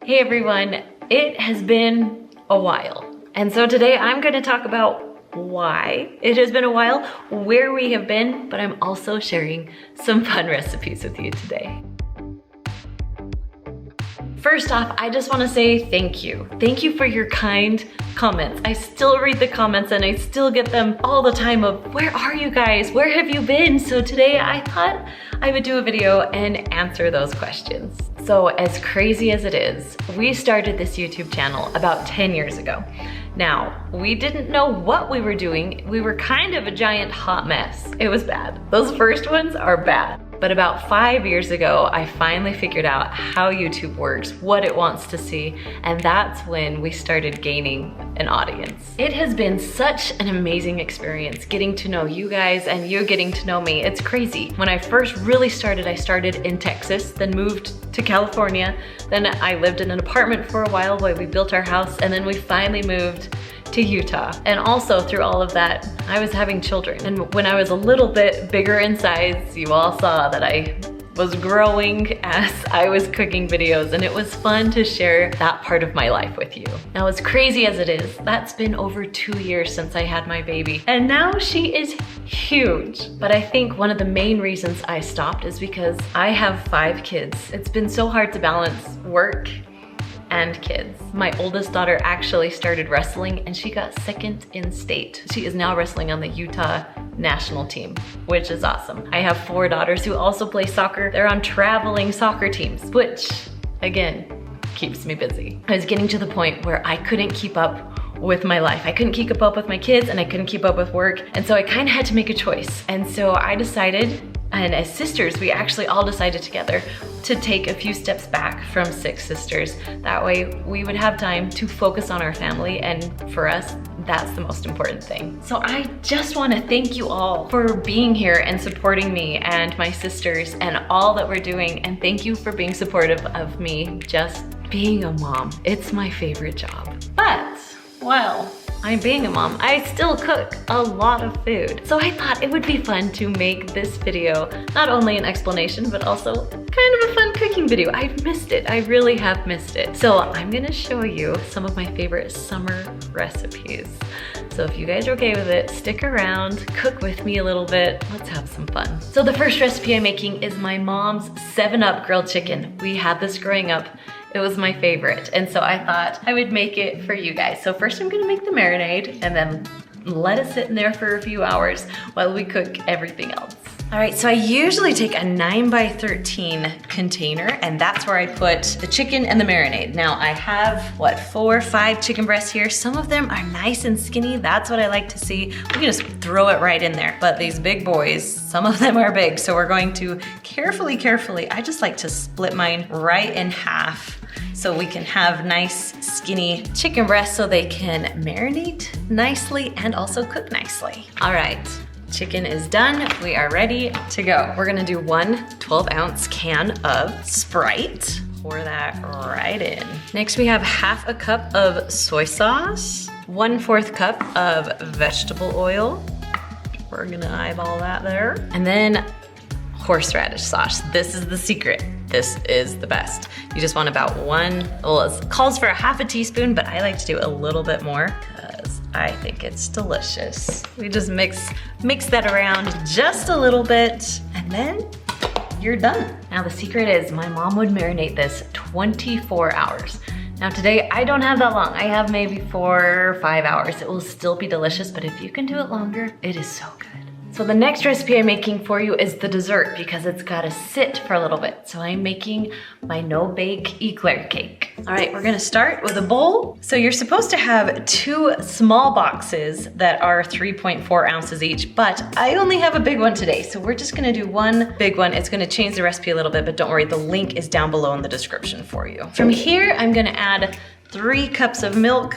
Hey everyone, it has been a while. And so today I'm gonna talk about why it has been a while, where we have been, but I'm also sharing some fun recipes with you today. First off, I just wanna say thank you. Thank you for your kind comments. I still read the comments and I still get them all the time of, where are you guys? Where have you been? So today I thought I would do a video and answer those questions. So as crazy as it is, we started this YouTube channel about 10 years ago. Now, we didn't know what we were doing. We were kind of a giant hot mess. It was bad. Those first ones are bad. But about 5 years ago, I finally figured out how YouTube works, what it wants to see, and that's when we started gaining an audience. It has been such an amazing experience getting to know you guys and you getting to know me. It's crazy. When I first really started, I started in Texas, then moved to California. Then I lived in an apartment for a while while we built our house, and then we finally moved to Utah. And also through all of that, I was having children. And when I was a little bit bigger in size, you all saw that I was growing as I was cooking videos, and it was fun to share that part of my life with you. Now, as crazy as it is, that's been over 2 years since I had my baby, and now she is huge. But I think one of the main reasons I stopped is because I have 5 kids. It's been so hard to balance work and kids. My oldest daughter actually started wrestling and she got second in state. She is now wrestling on the Utah national team, which is awesome. I have 4 daughters who also play soccer. They're on traveling soccer teams, which again, keeps me busy. I was getting to the point where I couldn't keep up with my life. I couldn't keep up with my kids and I couldn't keep up with work. And so I kind of had to make a choice. And so I decided, and as sisters, we actually all decided together to take a few steps back from 6 sisters. That way we would have time to focus on our family, and for us, that's the most important thing. So I just want to thank you all for being here and supporting me and my sisters and all that we're doing. And thank you for being supportive of me just being a mom. It's my favorite job. But, well, I'm being a mom, I still cook a lot of food. So I thought it would be fun to make this video not only an explanation, but also kind of a fun cooking video. I've missed it, I really have missed it. So I'm gonna show you some of my favorite summer recipes. So if you guys are okay with it, stick around, cook with me a little bit, let's have some fun. So the first recipe I'm making is my mom's 7-Up grilled chicken. We had this growing up. It was my favorite, and so I thought I would make it for you guys. So first I'm gonna make the marinade and then let it sit in there for a few hours while we cook everything else. All right, so I usually take a 9x13 container, and that's where I put the chicken and the marinade. Now I have, what, 4 or 5 chicken breasts here. Some of them are nice and skinny. That's what I like to see. We can just throw it right in there. But these big boys, some of them are big, so we're going to carefully, I just like to split mine right in half so we can have nice skinny chicken breasts so they can marinate nicely and also cook nicely. All right. Chicken is done. We are ready to go. We're gonna do 1 12-ounce can of Sprite. Pour that right in. Next, we have ½ a cup of soy sauce, 1/4 cup of vegetable oil. We're gonna eyeball that there. And then horseradish sauce. This is the secret. This is the best. You just want about 1, well, it calls for a ½ teaspoon, but I like to do a little bit more because I think it's delicious. We just mix that around just a little bit, and then you're done. Now the secret is my mom would marinate this 24 hours. Now today, I don't have that long. I have maybe 4 or 5 hours. It will still be delicious, but if you can do it longer, it is so good. So the next recipe I'm making for you is the dessert because it's gotta sit for a little bit. So I'm making my no-bake Eclair cake. All right, we're gonna start with a bowl. So you're supposed to have 2 small boxes that are 3.4 ounces each, but I only have a big one today. So we're just gonna do 1 big one. It's gonna change the recipe a little bit, but don't worry, the link is down below in the description for you. From here, I'm gonna add 3 cups of milk.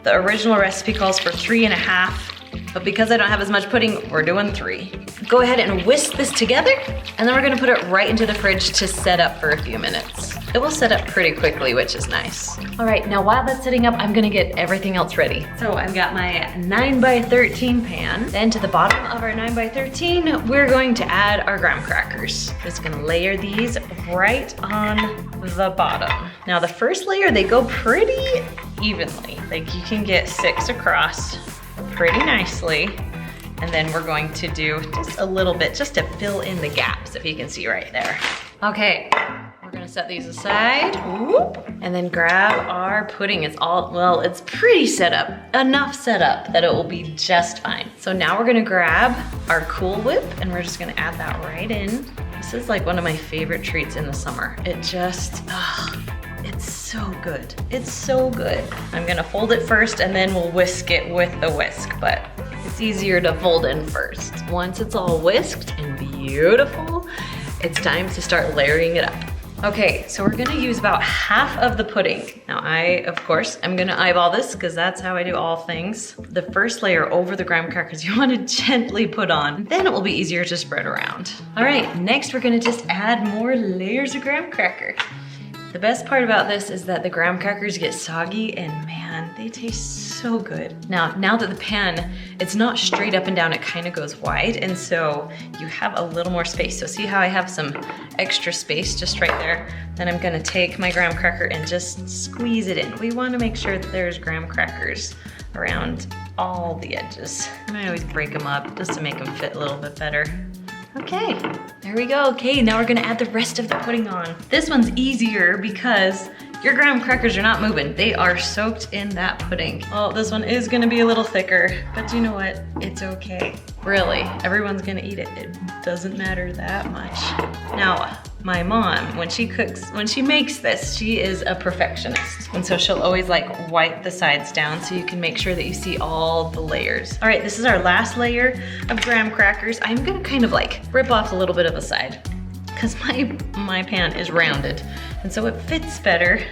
The original recipe calls for 3.5. But because I don't have as much pudding, we're doing 3. Go ahead and whisk this together, and then we're gonna put it right into the fridge to set up for a few minutes. It will set up pretty quickly, which is nice. All right, now while that's setting up, I'm gonna get everything else ready. So I've got my 9x13 pan. Then to the bottom of our 9x13, we're going to add our graham crackers. Just gonna layer these right on the bottom. Now the first layer, they go pretty evenly. Like you can get 6 across pretty nicely. And then we're going to do just a little bit just to fill in the gaps, if you can see right there. Okay, we're gonna set these aside. Whoop. And then grab our pudding. It's all, well, it's pretty set up, enough set up that it will be just fine. So now we're gonna grab our Cool Whip and we're just gonna add that right in. This is like one of my favorite treats in the summer. It just, it's so good. It's so good. I'm gonna fold it first and then we'll whisk it with the whisk, but it's easier to fold in first. Once it's all whisked and beautiful, it's time to start layering it up. Okay, so we're gonna use about half of the pudding. Now I, of course, I'm gonna eyeball this because that's how I do all things. The first layer over the graham crackers you wanna gently put on, then it will be easier to spread around. All right, next we're gonna just add more layers of graham cracker. The best part about this is that the graham crackers get soggy and man, they taste so good. Now that the pan, it's not straight up and down, it kind of goes wide, and so you have a little more space. So see how I have some extra space just right there? Then I'm gonna take my graham cracker and just squeeze it in. We wanna make sure that there's graham crackers around all the edges. And I always break them up just to make them fit a little bit better. Okay, there we go. Okay, now we're gonna add the rest of the pudding on. This one's easier because your graham crackers are not moving. They are soaked in that pudding. Oh, this one is gonna be a little thicker, but you know what? It's okay. Really, everyone's gonna eat it. It doesn't matter that much. Now, my mom, when she makes this, she is a perfectionist. And so she'll always like wipe the sides down so you can make sure that you see all the layers. All right, this is our last layer of graham crackers. I'm gonna kind of like rip off a little bit of a side because my pan is rounded. And so it fits better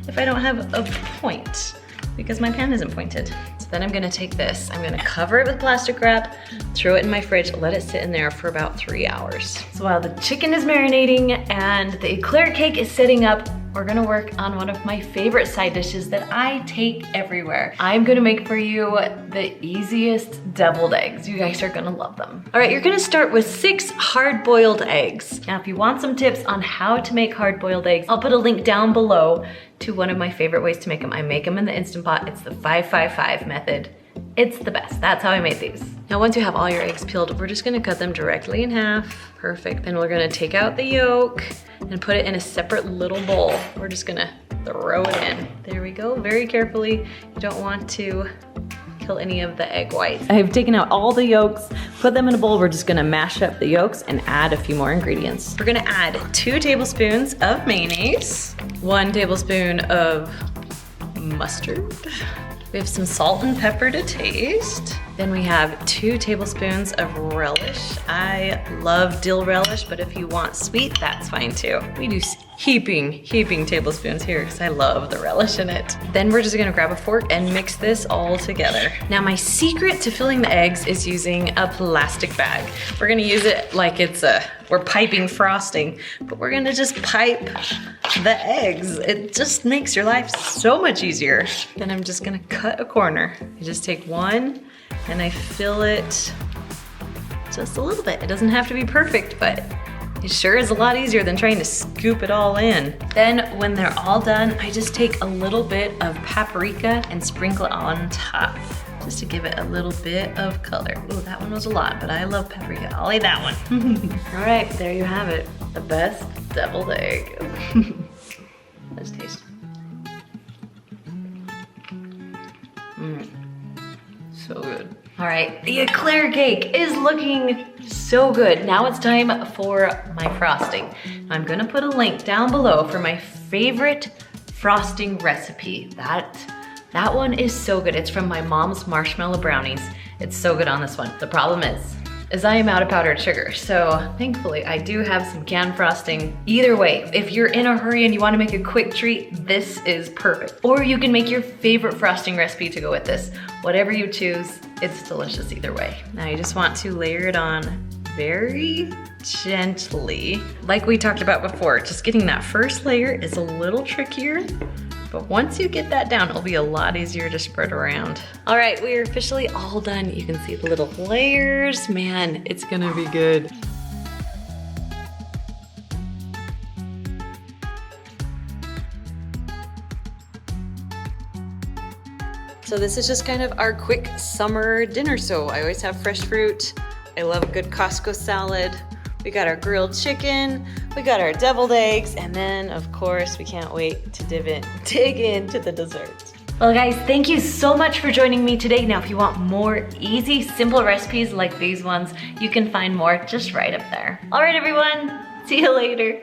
if I don't have a point because my pan isn't pointed. So then I'm gonna take this, I'm gonna cover it with plastic wrap, throw it in my fridge, let it sit in there for about 3 hours. So while the chicken is marinating and the Eclair cake is setting up, we're gonna work on one of my favorite side dishes that I take everywhere. I'm gonna make for you the easiest deviled eggs. You guys are gonna love them. All right, you're gonna start with 6 hard-boiled eggs. Now, if you want some tips on how to make hard-boiled eggs, I'll put a link down below to one of my favorite ways to make them. I make them in the Instant Pot. It's the 5-5-5 method. It's the best. That's how I made these. Now, once you have all your eggs peeled, we're just gonna cut them directly in half. Perfect. Then we're gonna take out the yolk and put it in a separate little bowl. We're just gonna throw it in. There we go, very carefully. You don't want to kill any of the egg whites. I've taken out all the yolks, put them in a bowl. We're just gonna mash up the yolks and add a few more ingredients. We're gonna add 2 tablespoons of mayonnaise, 1 tablespoon of mustard. We have some salt and pepper to taste. Then we have 2 tablespoons of relish. I love dill relish, but if you want sweet, that's fine too. We do heaping tablespoons here because I love the relish in it. Then we're just gonna grab a fork and mix this all together. Now my secret to filling the eggs is using a plastic bag. We're gonna use it like we're piping frosting, but we're gonna just pipe the eggs. It just makes your life so much easier. Then I'm just gonna cut a corner. I just take one and I fill it just a little bit. It doesn't have to be perfect, but it sure is a lot easier than trying to scoop it all in. Then when they're all done, I just take a little bit of paprika and sprinkle it on top, just to give it a little bit of color. Ooh, that one was a lot, but I love paprika. I'll eat that one. All right, there you have it. The best deviled egg. Let's taste. So good. All right, the Eclair cake is looking so good. Now it's time for my frosting. I'm gonna put a link down below for my favorite frosting recipe. That one is so good. It's from my mom's marshmallow brownies. It's so good on this one. The problem is, is I am out of powdered sugar. So thankfully I do have some canned frosting. Either way, if you're in a hurry and you wanna make a quick treat, this is perfect. Or you can make your favorite frosting recipe to go with this. Whatever you choose, it's delicious either way. Now you just want to layer it on very gently. Like we talked about before, just getting that first layer is a little trickier, but once you get that down, it'll be a lot easier to spread around. All right, we are officially all done. You can see the little layers. Man, it's gonna be good. So this is just kind of our quick summer dinner. So I always have fresh fruit. I love a good Costco salad. We got our grilled chicken, we got our deviled eggs, and then of course we can't wait to dig into the dessert. Well guys, thank you so much for joining me today. Now if you want more easy, simple recipes like these ones, you can find more just right up there. All right everyone, see you later.